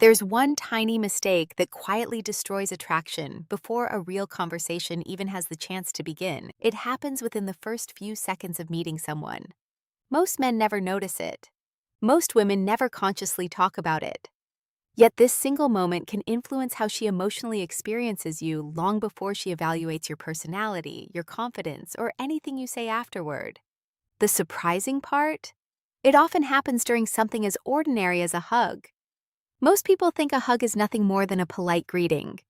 There's one tiny mistake that quietly destroys attraction before a real conversation even has the chance to begin. It happens within the first few seconds of meeting someone. Most men never notice it. Most women never consciously talk about it. Yet this single moment can influence how she emotionally experiences you long before she evaluates your personality, your confidence, or anything you say afterward. The surprising part? It often happens during something as ordinary as a hug. Most people think a hug is nothing more than a polite greeting,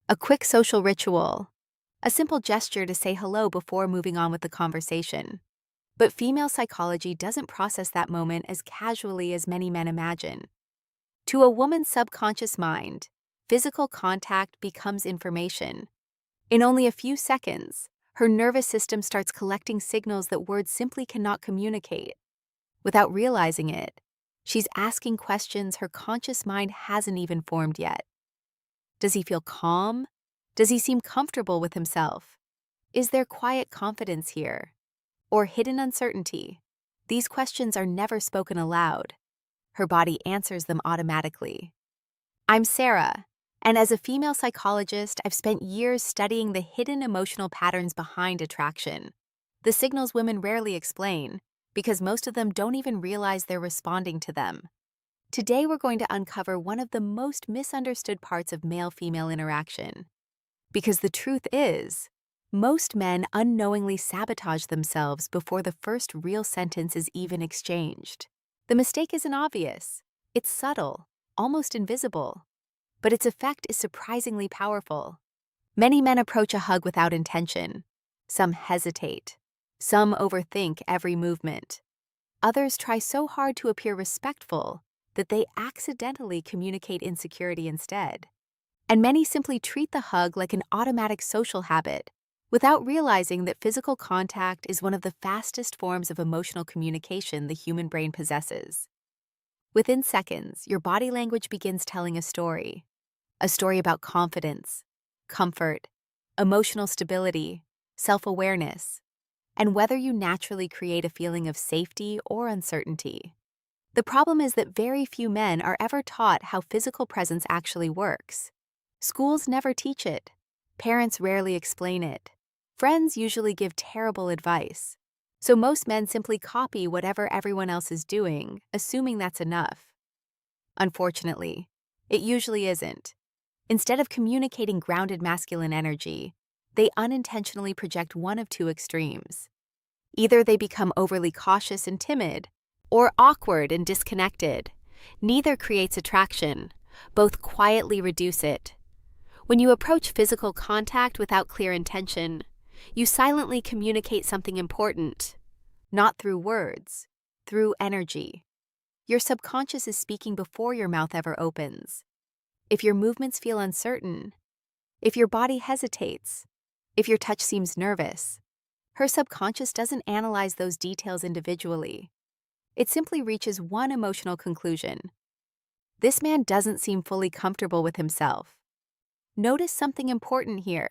a quick social ritual, a simple gesture to say hello before moving on with the conversation. But female psychology doesn't process that moment as casually as many men imagine. To a woman's subconscious mind, physical contact becomes information. In only a few seconds, her nervous system starts collecting signals that words simply cannot communicate. Without realizing it, she's asking questions her conscious mind hasn't even formed yet. Does he feel calm? Does he seem comfortable with himself? Is there quiet confidence here? Or hidden uncertainty? These questions are never spoken aloud. Her body answers them automatically. I'm Sara, and as a female psychologist, I've spent years studying the hidden emotional patterns behind attraction, the signals women rarely explain, because most of them don't even realize they're responding to them. Today, we're going to uncover one of the most misunderstood parts of male-female interaction. Because the truth is, most men unknowingly sabotage themselves before the first real sentence is even exchanged. The mistake isn't obvious. It's subtle, almost invisible. But its effect is surprisingly powerful. Many men approach a hug without intention. Some hesitate. Some overthink every movement. Others try so hard to appear respectful that they accidentally communicate insecurity instead. And many simply treat the hug like an automatic social habit, without realizing that physical contact is one of the fastest forms of emotional communication the human brain possesses. Within seconds, your body language begins telling a story about confidence, comfort, emotional stability, self-awareness, and whether you naturally create a feeling of safety or uncertainty. The problem is that very few men are ever taught how physical presence actually works. Schools never teach it. Parents rarely explain it. Friends usually give terrible advice. So most men simply copy whatever everyone else is doing, assuming that's enough. Unfortunately, it usually isn't. Instead of communicating grounded masculine energy, they unintentionally project one of two extremes. Either they become overly cautious and timid, or awkward and disconnected. Neither creates attraction. Both quietly reduce it. When you approach physical contact without clear intention, you silently communicate something important, not through words, through energy. Your subconscious is speaking before your mouth ever opens. If your movements feel uncertain, if your body hesitates, if your touch seems nervous, her subconscious doesn't analyze those details individually. It simply reaches one emotional conclusion. This man doesn't seem fully comfortable with himself. Notice something important here.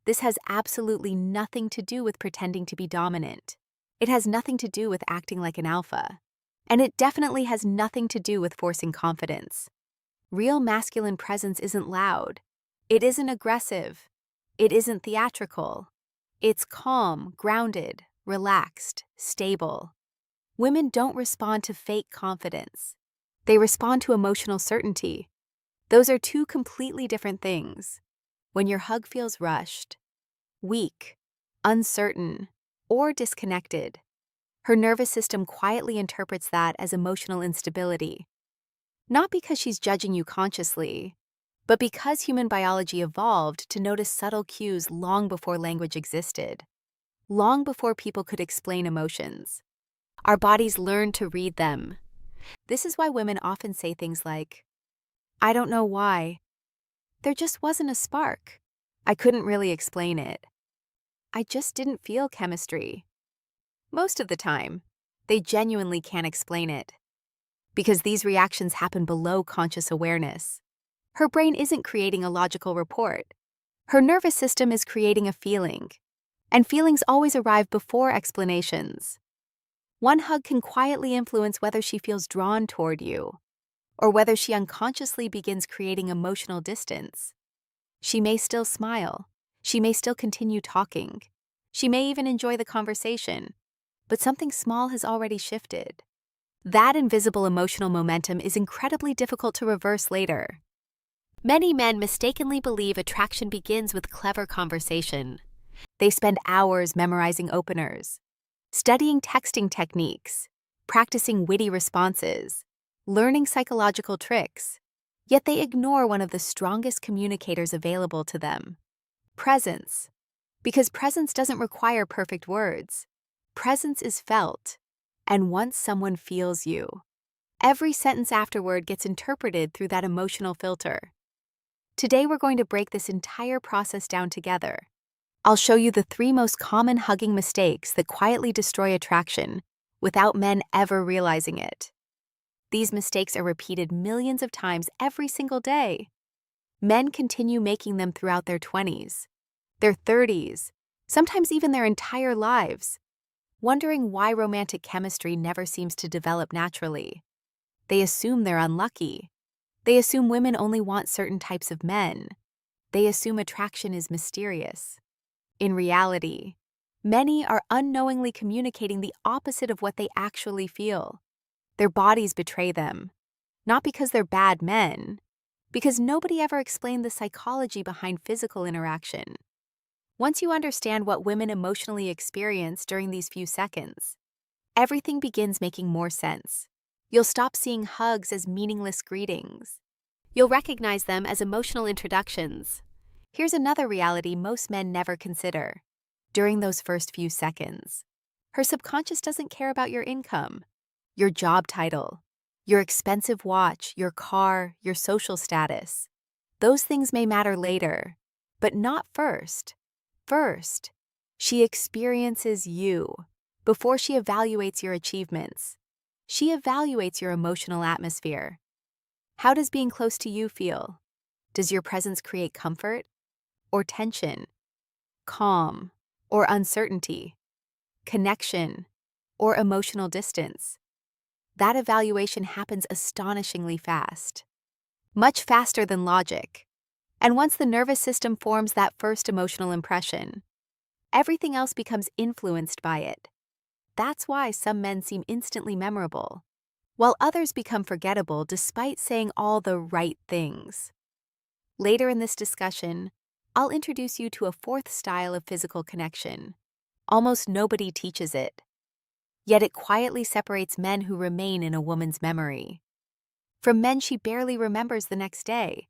This has absolutely nothing to do with pretending to be dominant. It has nothing to do with acting like an alpha. And it definitely has nothing to do with forcing confidence. Real masculine presence isn't loud. It isn't aggressive. It isn't theatrical. It's calm, grounded, relaxed, stable. Women don't respond to fake confidence. They respond to emotional certainty. Those are two completely different things. When your hug feels rushed, weak, uncertain, or disconnected, her nervous system quietly interprets that as emotional instability. Not because she's judging you consciously, but because human biology evolved to notice subtle cues long before language existed, long before people could explain emotions. Our bodies learned to read them. This is why women often say things like, "I don't know why. There just wasn't a spark. I couldn't really explain it. I just didn't feel chemistry." Most of the time, they genuinely can't explain it. Because these reactions happen below conscious awareness. Her brain isn't creating a logical report. Her nervous system is creating a feeling. And feelings always arrive before explanations. One hug can quietly influence whether she feels drawn toward you, or whether she unconsciously begins creating emotional distance. She may still smile. She may still continue talking. She may even enjoy the conversation, but something small has already shifted. That invisible emotional momentum is incredibly difficult to reverse later. Many men mistakenly believe attraction begins with clever conversation. They spend hours memorizing openers, studying texting techniques, practicing witty responses, learning psychological tricks, yet they ignore one of the strongest communicators available to them: presence. Because presence doesn't require perfect words. Presence is felt. And once someone feels you, every sentence afterward gets interpreted through that emotional filter. Today we're going to break this entire process down together. I'll show you the 3 most common hugging mistakes that quietly destroy attraction without men ever realizing it. These mistakes are repeated millions of times every single day. Men continue making them throughout their 20s, their 30s, sometimes even their entire lives, wondering why romantic chemistry never seems to develop naturally. They assume they're unlucky. They assume women only want certain types of men. They assume attraction is mysterious. In reality, many are unknowingly communicating the opposite of what they actually feel. Their bodies betray them, not because they're bad men, because nobody ever explained the psychology behind physical interaction. Once you understand what women emotionally experience during these few seconds, everything begins making more sense. You'll stop seeing hugs as meaningless greetings. You'll recognize them as emotional introductions. Here's another reality most men never consider. During those first few seconds, her subconscious doesn't care about your income, your job title, your expensive watch, your car, your social status. Those things may matter later, but not first. First, she experiences you. Before she evaluates your achievements, she evaluates your emotional atmosphere. How does being close to you feel? Does your presence create comfort or tension, calm or uncertainty, connection or emotional distance? That evaluation happens astonishingly fast, much faster than logic. And once the nervous system forms that first emotional impression, everything else becomes influenced by it. That's why some men seem instantly memorable, while others become forgettable despite saying all the right things. Later in this discussion, I'll introduce you to a 4th style of physical connection. Almost nobody teaches it, yet it quietly separates men who remain in a woman's memory from men she barely remembers the next day.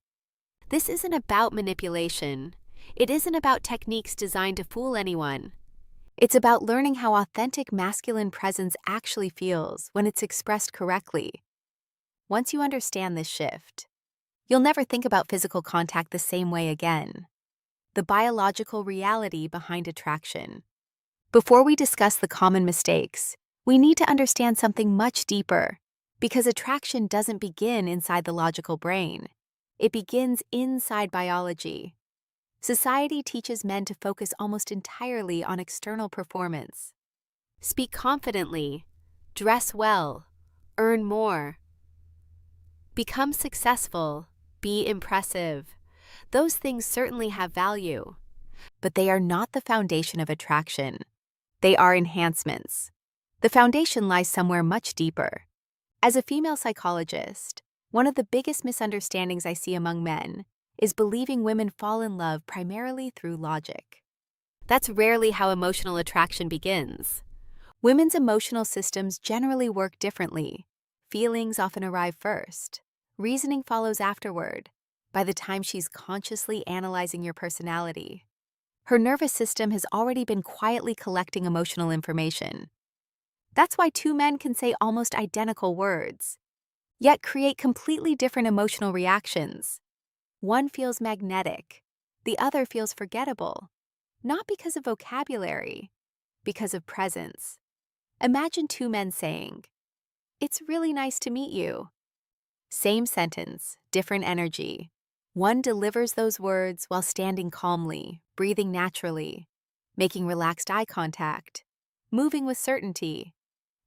This isn't about manipulation. It isn't about techniques designed to fool anyone. It's about learning how authentic masculine presence actually feels when it's expressed correctly. Once you understand this shift, you'll never think about physical contact the same way again. The biological reality behind attraction. Before we discuss the common mistakes, we need to understand something much deeper, because attraction doesn't begin inside the logical brain. It begins inside biology. Society teaches men to focus almost entirely on external performance. Speak confidently, dress well, earn more, become successful, be impressive. Those things certainly have value, but they are not the foundation of attraction. They are enhancements. The foundation lies somewhere much deeper. As a female psychologist, one of the biggest misunderstandings I see among men is believing women fall in love primarily through logic. That's rarely how emotional attraction begins. Women's emotional systems generally work differently. Feelings often arrive first. Reasoning follows afterward, by the time she's consciously analyzing your personality. Her nervous system has already been quietly collecting emotional information. That's why 2 men can say almost identical words, yet create completely different emotional reactions. One feels magnetic, the other feels forgettable, not because of vocabulary, because of presence. Imagine 2 men saying, "It's really nice to meet you." Same sentence, different energy. One delivers those words while standing calmly, breathing naturally, making relaxed eye contact, moving with certainty.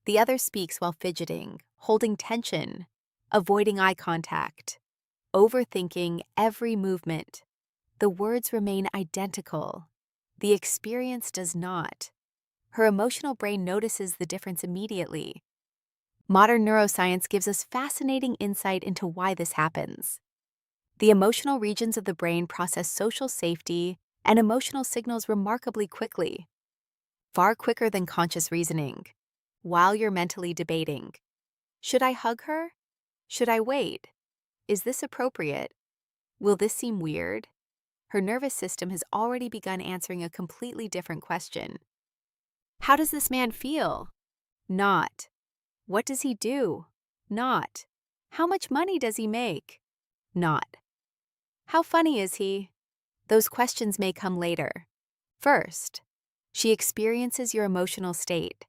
The other speaks while fidgeting, holding tension, avoiding eye contact, overthinking every movement. The words remain identical. The experience does not. Her emotional brain notices the difference immediately. Modern neuroscience gives us fascinating insight into why this happens. The emotional regions of the brain process social safety and emotional signals remarkably quickly, far quicker than conscious reasoning. While you're mentally debating, should I hug her? Should I wait? Is this appropriate? Will this seem weird? Her nervous system has already begun answering a completely different question. How does this man feel? Not. What does he do? Not. How much money does he make? Not. How funny is he? Those questions may come later. First, she experiences your emotional state.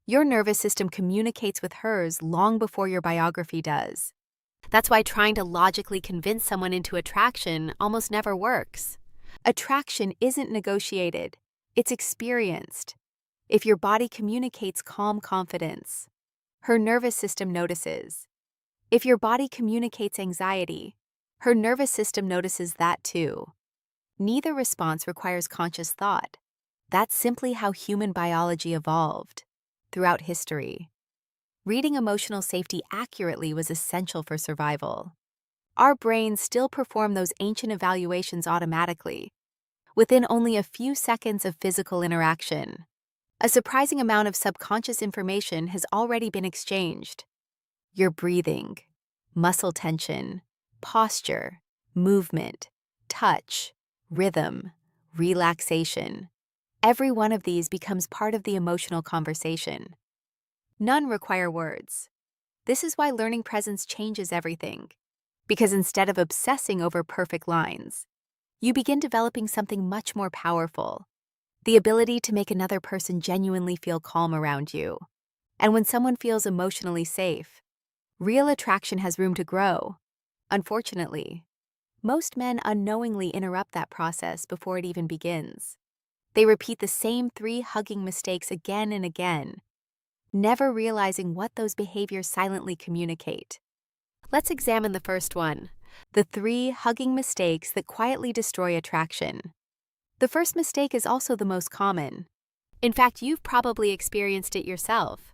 Your nervous system communicates with hers long before your biography does. That's why trying to logically convince someone into attraction almost never works. Attraction isn't negotiated, it's experienced. If your body communicates calm confidence, her nervous system notices. If your body communicates anxiety, her nervous system notices that too. Neither response requires conscious thought. That's simply how human biology evolved throughout history. Reading emotional safety accurately was essential for survival. Our brains still perform those ancient evaluations automatically, within only a few seconds of physical interaction. A surprising amount of subconscious information has already been exchanged. Your breathing, muscle tension, posture, movement, touch, rhythm, relaxation. Every one of these becomes part of the emotional conversation. None require words. This is why learning presence changes everything. Because instead of obsessing over perfect lines, you begin developing something much more powerful: the ability to make another person genuinely feel calm around you. And when someone feels emotionally safe, real attraction has room to grow. Unfortunately, most men unknowingly interrupt that process before it even begins. They repeat the same 3 hugging mistakes again and again, never realizing what those behaviors silently communicate. Let's examine the first one: the 3 hugging mistakes that quietly destroy attraction. The first mistake is also the most common. In fact, you've probably experienced it yourself.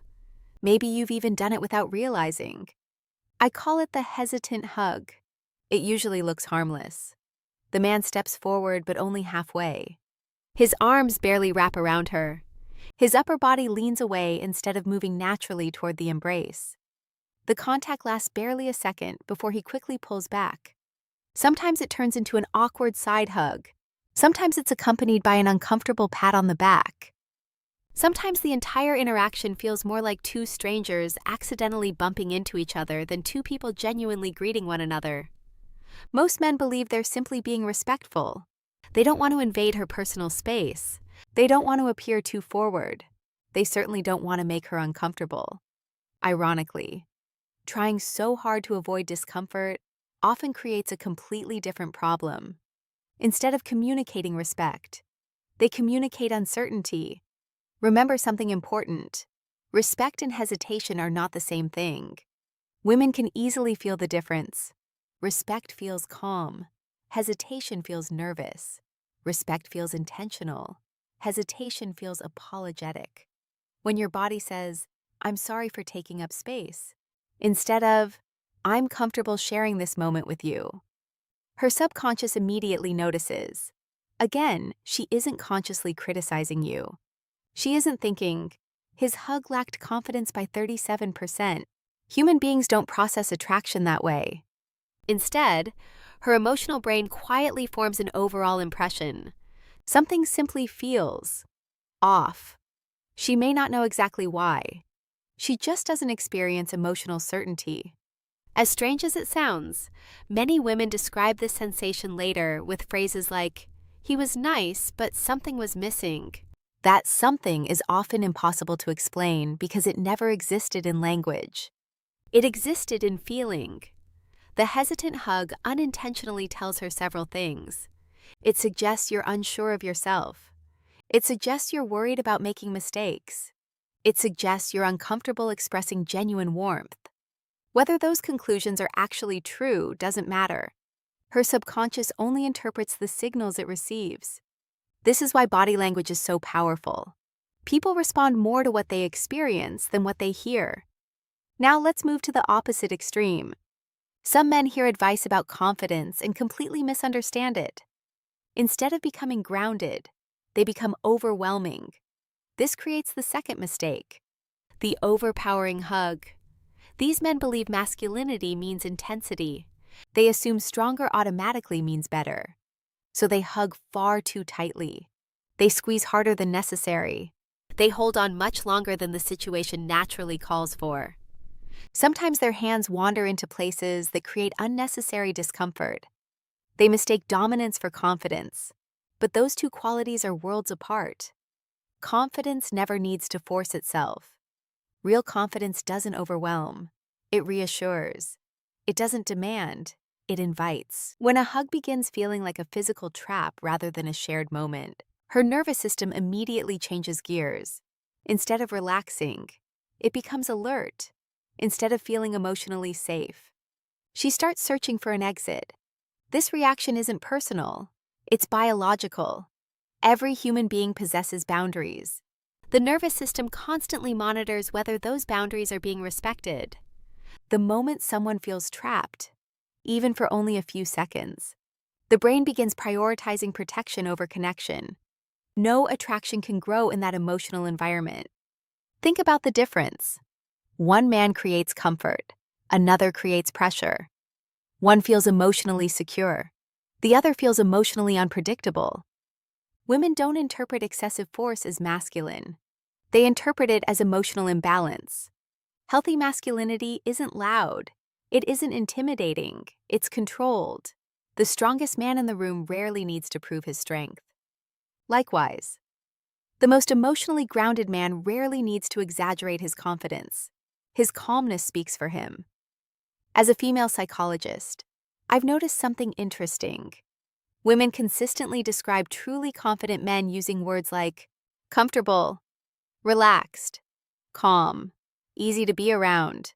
Maybe you've even done it without realizing. I call it the hesitant hug. It usually looks harmless. The man steps forward but only halfway. His arms barely wrap around her. His upper body leans away instead of moving naturally toward the embrace. The contact lasts barely a second before he quickly pulls back. Sometimes it turns into an awkward side hug. Sometimes it's accompanied by an uncomfortable pat on the back. Sometimes the entire interaction feels more like 2 strangers accidentally bumping into each other than 2 people genuinely greeting one another. Most men believe they're simply being respectful. They don't want to invade her personal space. They don't want to appear too forward. They certainly don't want to make her uncomfortable. Ironically, trying so hard to avoid discomfort often creates a completely different problem. Instead of communicating respect, they communicate uncertainty. Remember something important: respect and hesitation are not the same thing. Women can easily feel the difference. Respect feels calm. Hesitation feels nervous. Respect feels intentional. Hesitation feels apologetic. When your body says, "I'm sorry for taking up space," instead of, "I'm comfortable sharing this moment with you," her subconscious immediately notices. Again, she isn't consciously criticizing you. She isn't thinking, "His hug lacked confidence by 37%. Human beings don't process attraction that way. Instead, her emotional brain quietly forms an overall impression. Something simply feels off. She may not know exactly why. She just doesn't experience emotional certainty. As strange as it sounds, many women describe this sensation later with phrases like, "He was nice, but something was missing." That something is often impossible to explain because it never existed in language. It existed in feeling. The hesitant hug unintentionally tells her several things. It suggests you're unsure of yourself. It suggests you're worried about making mistakes. It suggests you're uncomfortable expressing genuine warmth. Whether those conclusions are actually true doesn't matter. Her subconscious only interprets the signals it receives. This is why body language is so powerful. People respond more to what they experience than what they hear. Now let's move to the opposite extreme. Some men hear advice about confidence and completely misunderstand it. Instead of becoming grounded, they become overwhelming. This creates the second mistake, the overpowering hug. These men believe masculinity means intensity. They assume stronger automatically means better. So they hug far too tightly. They squeeze harder than necessary. They hold on much longer than the situation naturally calls for. Sometimes their hands wander into places that create unnecessary discomfort. They mistake dominance for confidence, but those two qualities are worlds apart. Confidence never needs to force itself. Real confidence doesn't overwhelm. It reassures. It doesn't demand. It invites. When a hug begins feeling like a physical trap rather than a shared moment, her nervous system immediately changes gears. Instead of relaxing, it becomes alert. Instead of feeling emotionally safe, she starts searching for an exit. This reaction isn't personal. It's biological. Every human being possesses boundaries. The nervous system constantly monitors whether those boundaries are being respected. The moment someone feels trapped, even for only a few seconds, the brain begins prioritizing protection over connection. No attraction can grow in that emotional environment. Think about the difference. One man creates comfort, another creates pressure. One feels emotionally secure, the other feels emotionally unpredictable. Women don't interpret excessive force as masculine. They interpret it as emotional imbalance. Healthy masculinity isn't loud. It isn't intimidating. It's controlled. The strongest man in the room rarely needs to prove his strength. Likewise, the most emotionally grounded man rarely needs to exaggerate his confidence. His calmness speaks for him. As a female psychologist, I've noticed something interesting. Women consistently describe truly confident men using words like comfortable, relaxed, calm, easy to be around.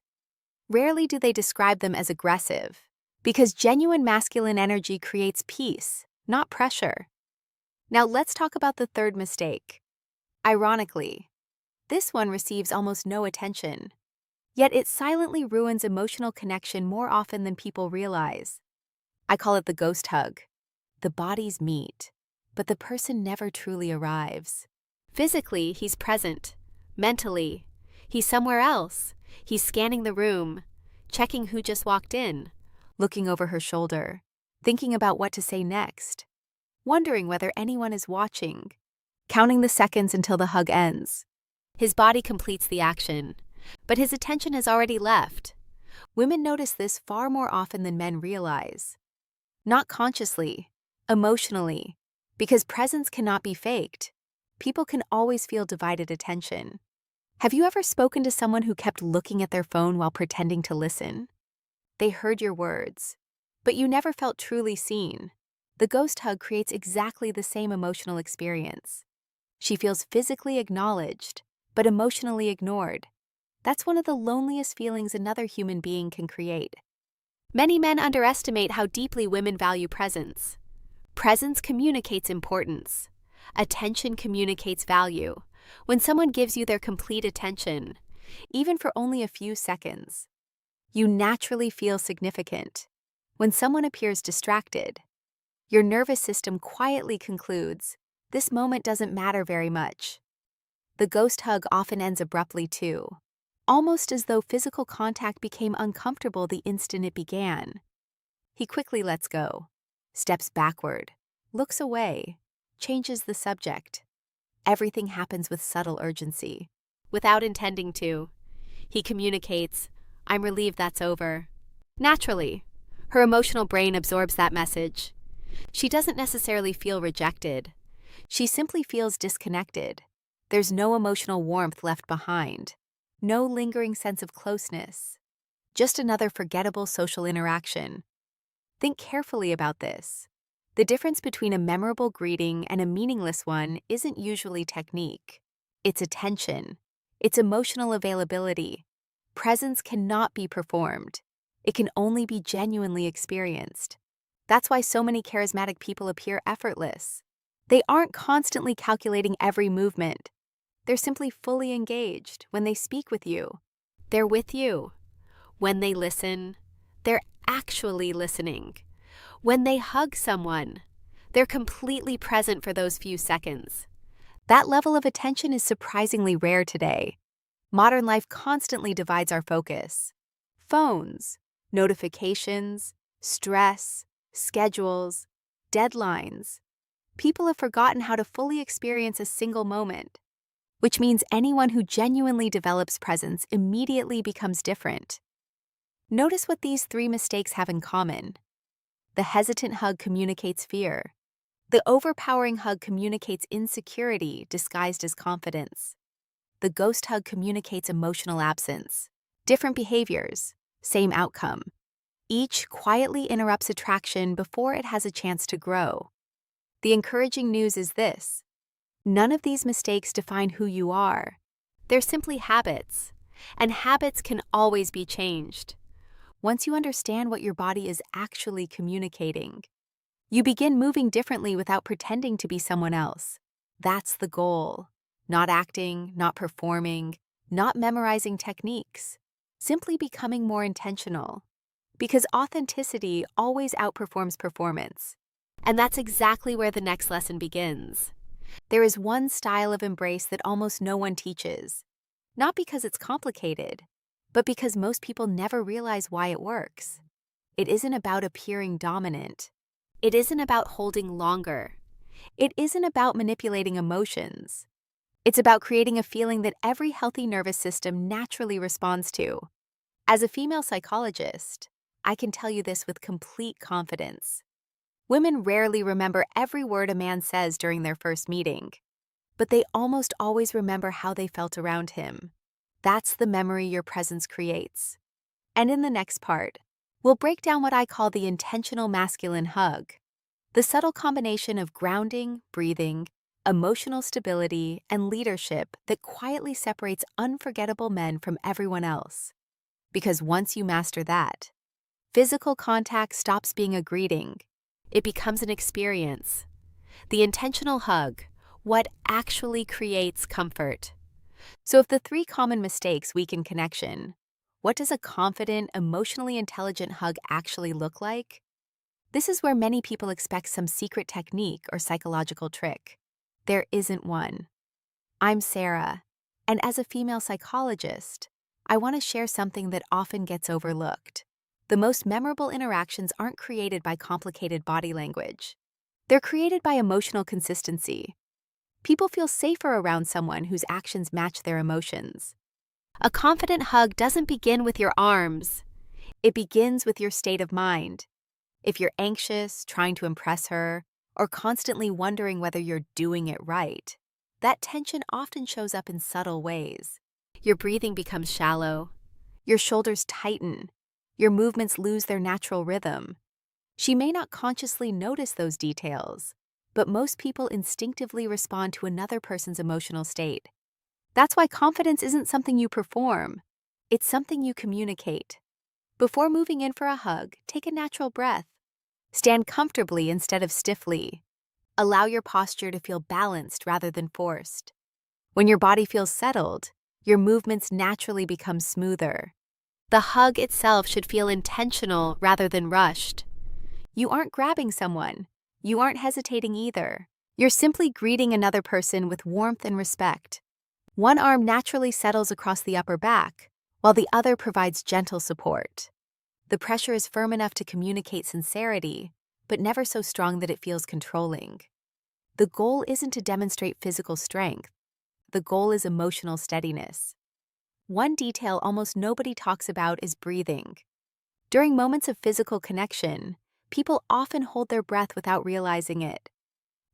Rarely do they describe them as aggressive, because genuine masculine energy creates peace, not pressure. Now let's talk about the third mistake. Ironically, this one receives almost no attention. Yet it silently ruins emotional connection more often than people realize. I call it the ghost hug. The bodies meet, but the person never truly arrives. Physically, he's present. Mentally, he's somewhere else. He's scanning the room, checking who just walked in, looking over her shoulder, thinking about what to say next, wondering whether anyone is watching, counting the seconds until the hug ends. His body completes the action, but his attention has already left. Women notice this far more often than men realize. Not consciously, emotionally, because presence cannot be faked. People can always feel divided attention. Have you ever spoken to someone who kept looking at their phone while pretending to listen? They heard your words, but you never felt truly seen. The ghost hug creates exactly the same emotional experience. She feels physically acknowledged, but emotionally ignored. That's one of the loneliest feelings another human being can create. Many men underestimate how deeply women value presence. Presence communicates importance. Attention communicates value. When someone gives you their complete attention, even for only a few seconds, you naturally feel significant. When someone appears distracted, your nervous system quietly concludes, this moment doesn't matter very much. The ghost hug often ends abruptly too, almost as though physical contact became uncomfortable the instant it began. He quickly lets go, steps backward, looks away, changes the subject. Everything happens with subtle urgency. Without intending to, he communicates, I'm relieved that's over. Naturally, her emotional brain absorbs that message. She doesn't necessarily feel rejected. She simply feels disconnected. There's no emotional warmth left behind. No lingering sense of closeness. Just another forgettable social interaction. Think carefully about this. The difference between a memorable greeting and a meaningless one isn't usually technique. It's attention. It's emotional availability. Presence cannot be performed. It can only be genuinely experienced. That's why so many charismatic people appear effortless. They aren't constantly calculating every movement. They're simply fully engaged when they speak with you. They're with you. When they listen, they're actually listening. When they hug someone, they're completely present for those few seconds. That level of attention is surprisingly rare today. Modern life constantly divides our focus. Phones, notifications, stress, schedules, deadlines. People have forgotten how to fully experience a single moment, which means anyone who genuinely develops presence immediately becomes different. Notice what these three mistakes have in common. The hesitant hug communicates fear. The overpowering hug communicates insecurity disguised as confidence. The ghost hug communicates emotional absence. Different behaviors, same outcome. Each quietly interrupts attraction before it has a chance to grow. The encouraging news is this: none of these mistakes define who you are. They're simply habits, and habits can always be changed. Once you understand what your body is actually communicating, you begin moving differently without pretending to be someone else. That's the goal. Not acting, not performing, not memorizing techniques. Simply becoming more intentional. Because authenticity always outperforms performance. And that's exactly where the next lesson begins. There is one style of embrace that almost no one teaches. Not because it's complicated, but because most people never realize why it works. It isn't about appearing dominant. It isn't about holding longer. It isn't about manipulating emotions. It's about creating a feeling that every healthy nervous system naturally responds to. As a female psychologist, I can tell you this with complete confidence. Women rarely remember every word a man says during their first meeting, but they almost always remember how they felt around him. That's the memory your presence creates. And in the next part, we'll break down what I call the intentional masculine hug, the subtle combination of grounding, breathing, emotional stability, and leadership that quietly separates unforgettable men from everyone else. Because once you master that, physical contact stops being a greeting. It becomes an experience. The intentional hug, what actually creates comfort. So if the three common mistakes weaken connection, what does a confident, emotionally intelligent hug actually look like? This is where many people expect some secret technique or psychological trick. There isn't one. I'm Sara, and as a female psychologist, I want to share something that often gets overlooked. The most memorable interactions aren't created by complicated body language. They're created by emotional consistency. People feel safer around someone whose actions match their emotions. A confident hug doesn't begin with your arms. It begins with your state of mind. If you're anxious, trying to impress her, or constantly wondering whether you're doing it right, that tension often shows up in subtle ways. Your breathing becomes shallow. Your shoulders tighten. Your movements lose their natural rhythm. She may not consciously notice those details, but most people instinctively respond to another person's emotional state. That's why confidence isn't something you perform. It's something you communicate. Before moving in for a hug, take a natural breath. Stand comfortably instead of stiffly. Allow your posture to feel balanced rather than forced. When your body feels settled, your movements naturally become smoother. The hug itself should feel intentional rather than rushed. You aren't grabbing someone. You aren't hesitating either. You're simply greeting another person with warmth and respect. One arm naturally settles across the upper back, while the other provides gentle support. The pressure is firm enough to communicate sincerity, but never so strong that it feels controlling. The goal isn't to demonstrate physical strength. The goal is emotional steadiness. One detail almost nobody talks about is breathing. During moments of physical connection, people often hold their breath without realizing it.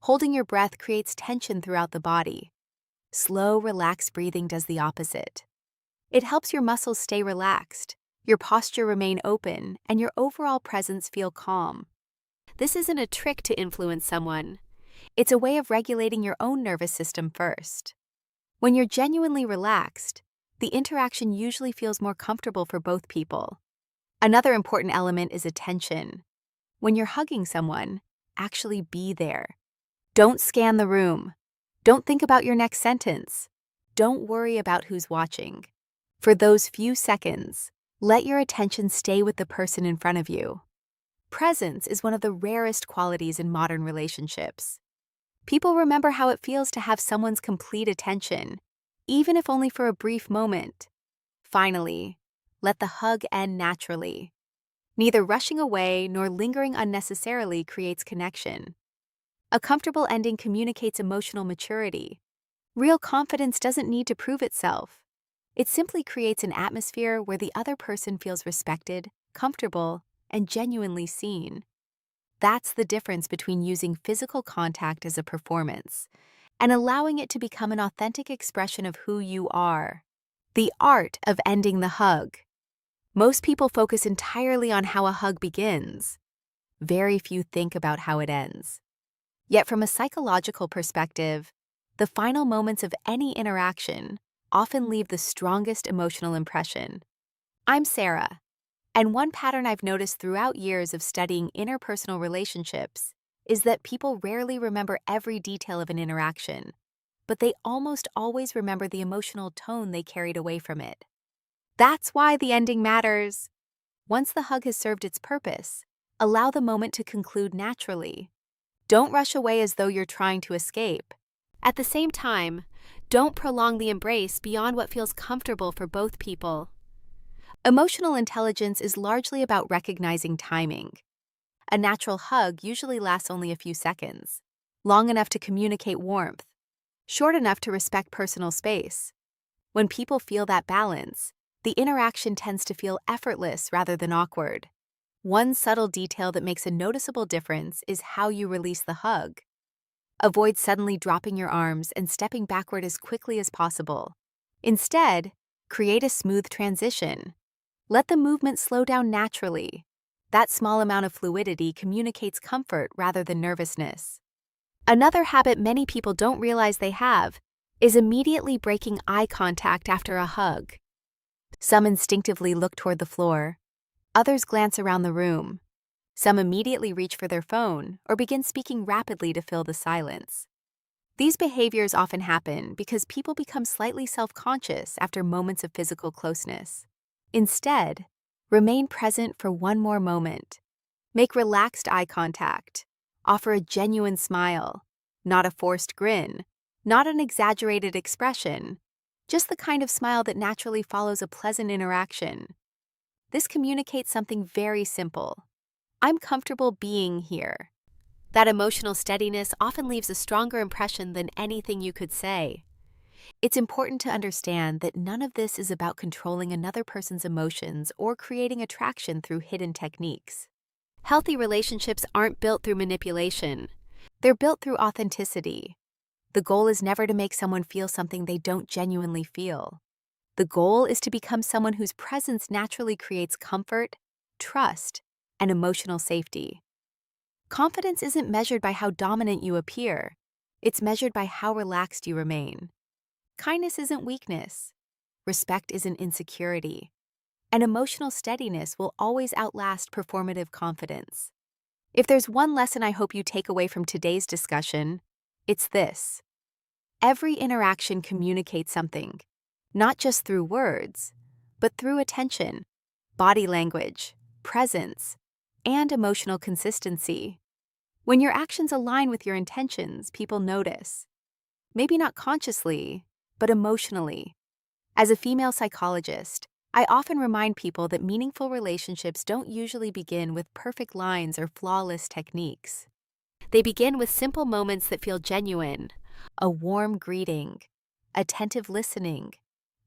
Holding your breath creates tension throughout the body. Slow, relaxed breathing does the opposite. It helps your muscles stay relaxed, your posture remain open, and your overall presence feel calm. This isn't a trick to influence someone. It's a way of regulating your own nervous system first. When you're genuinely relaxed, the interaction usually feels more comfortable for both people. Another important element is attention. When you're hugging someone, actually be there. Don't scan the room. Don't think about your next sentence. Don't worry about who's watching. For those few seconds, let your attention stay with the person in front of you. Presence is one of the rarest qualities in modern relationships. People remember how it feels to have someone's complete attention, even if only for a brief moment. Finally, let the hug end naturally. Neither rushing away nor lingering unnecessarily creates connection. A comfortable ending communicates emotional maturity. Real confidence doesn't need to prove itself. It simply creates an atmosphere where the other person feels respected, comfortable, and genuinely seen. That's the difference between using physical contact as a performance and allowing it to become an authentic expression of who you are. The art of ending the hug. Most people focus entirely on how a hug begins. Very few think about how it ends. Yet from a psychological perspective, the final moments of any interaction often leave the strongest emotional impression. I'm Sara, and one pattern I've noticed throughout years of studying interpersonal relationships is that people rarely remember every detail of an interaction, but they almost always remember the emotional tone they carried away from it. That's why the ending matters. Once the hug has served its purpose, allow the moment to conclude naturally. Don't rush away as though you're trying to escape. At the same time, don't prolong the embrace beyond what feels comfortable for both people. Emotional intelligence is largely about recognizing timing. A natural hug usually lasts only a few seconds, long enough to communicate warmth, short enough to respect personal space. When people feel that balance, the interaction tends to feel effortless rather than awkward. One subtle detail that makes a noticeable difference is how you release the hug. Avoid suddenly dropping your arms and stepping backward as quickly as possible. Instead, create a smooth transition. Let the movement slow down naturally. That small amount of fluidity communicates comfort rather than nervousness. Another habit many people don't realize they have is immediately breaking eye contact after a hug. Some instinctively look toward the floor. Others glance around the room. Some immediately reach for their phone or begin speaking rapidly to fill the silence. These behaviors often happen because people become slightly self-conscious after moments of physical closeness. Instead, remain present for one more moment. Make relaxed eye contact. Offer a genuine smile, not a forced grin, not an exaggerated expression, just the kind of smile that naturally follows a pleasant interaction. This communicates something very simple. I'm comfortable being here. That emotional steadiness often leaves a stronger impression than anything you could say. It's important to understand that none of this is about controlling another person's emotions or creating attraction through hidden techniques. Healthy relationships aren't built through manipulation. They're built through authenticity. The goal is never to make someone feel something they don't genuinely feel. The goal is to become someone whose presence naturally creates comfort, trust, and emotional safety. Confidence isn't measured by how dominant you appear. It's measured by how relaxed you remain. Kindness isn't weakness. Respect isn't insecurity. And emotional steadiness will always outlast performative confidence. If there's one lesson I hope you take away from today's discussion, it's this. Every interaction communicates something, not just through words, but through attention, body language, presence, and emotional consistency. When your actions align with your intentions, people notice. Maybe not consciously, but emotionally. As a female psychologist, I often remind people that meaningful relationships don't usually begin with perfect lines or flawless techniques. They begin with simple moments that feel genuine, a warm greeting, attentive listening,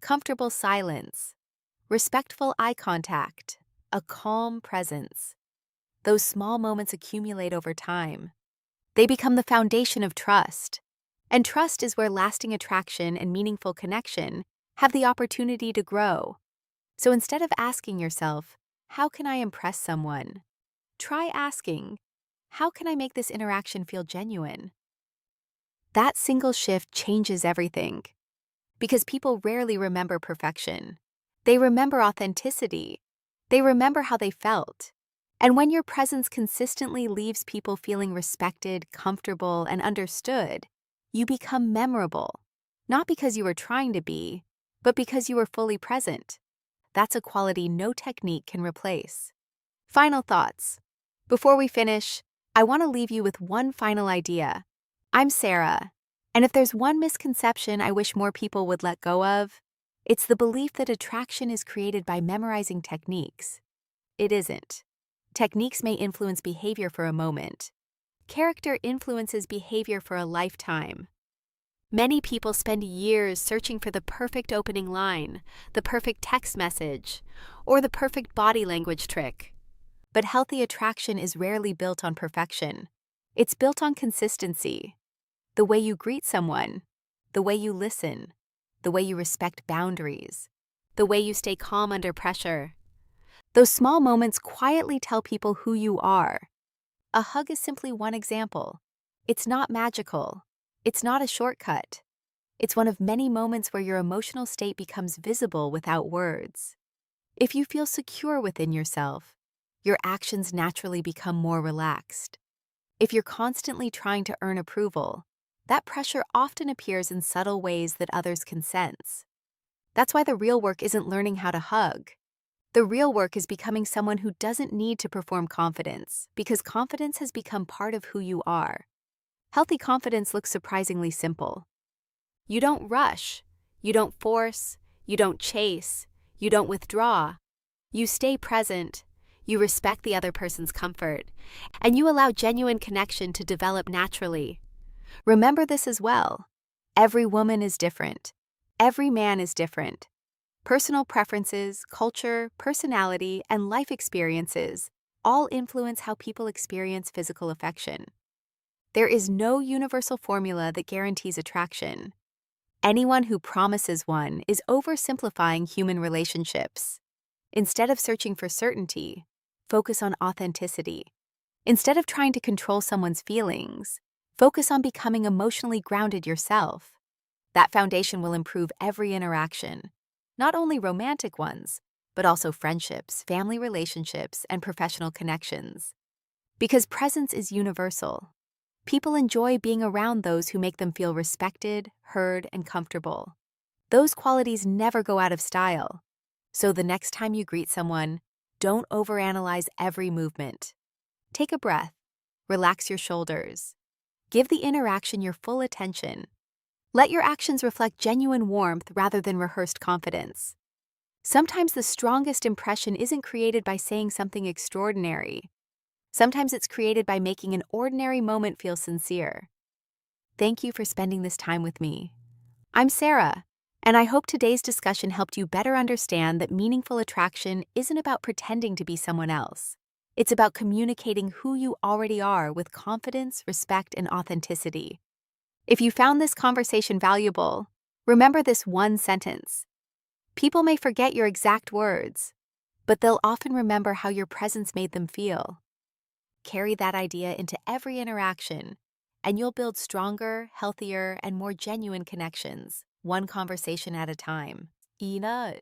comfortable silence, respectful eye contact, a calm presence. Those small moments accumulate over time. They become the foundation of trust. And trust is where lasting attraction and meaningful connection have the opportunity to grow. So instead of asking yourself, how can I impress someone? Try asking, how can I make this interaction feel genuine? That single shift changes everything. because people rarely remember perfection. They remember authenticity. They remember how they felt. And when your presence consistently leaves people feeling respected, comfortable, and understood, you become memorable, not because you were trying to be, but because you were fully present. That's a quality no technique can replace. Final thoughts. Before we finish, I want to leave you with one final idea. I'm Sara, and if there's one misconception I wish more people would let go of, it's the belief that attraction is created by memorizing techniques. It isn't. Techniques may influence behavior for a moment. Character influences behavior for a lifetime. Many people spend years searching for the perfect opening line, the perfect text message, or the perfect body language trick. But healthy attraction is rarely built on perfection. It's built on consistency. The way you greet someone, the way you listen, the way you respect boundaries, the way you stay calm under pressure. Those small moments quietly tell people who you are. A hug is simply one example. It's not magical. It's not a shortcut. It's one of many moments where your emotional state becomes visible without words. If you feel secure within yourself, your actions naturally become more relaxed. If you're constantly trying to earn approval, that pressure often appears in subtle ways that others can sense. That's why the real work isn't learning how to hug. The real work is becoming someone who doesn't need to perform confidence, because confidence has become part of who you are. Healthy confidence looks surprisingly simple. You don't rush, you don't force, you don't chase, you don't withdraw. You stay present, you respect the other person's comfort, and you allow genuine connection to develop naturally. Remember this as well. Every woman is different. Every man is different. Personal preferences, culture, personality, and life experiences all influence how people experience physical affection. There is no universal formula that guarantees attraction. Anyone who promises one is oversimplifying human relationships. Instead of searching for certainty, focus on authenticity. Instead of trying to control someone's feelings, focus on becoming emotionally grounded yourself. That foundation will improve every interaction. Not only romantic ones, but also friendships, family relationships, and professional connections. Because presence is universal. People enjoy being around those who make them feel respected, heard, and comfortable. Those qualities never go out of style. So the next time you greet someone, don't overanalyze every movement. Take a breath, relax your shoulders. Give the interaction your full attention. Let your actions reflect genuine warmth rather than rehearsed confidence. Sometimes the strongest impression isn't created by saying something extraordinary. Sometimes it's created by making an ordinary moment feel sincere. Thank you for spending this time with me. I'm Sara, and I hope today's discussion helped you better understand that meaningful attraction isn't about pretending to be someone else. It's about communicating who you already are with confidence, respect, and authenticity. If you found this conversation valuable, remember this one sentence. People may forget your exact words, but they'll often remember how your presence made them feel. Carry that idea into every interaction, and you'll build stronger, healthier, and more genuine connections, one conversation at a time. Ina.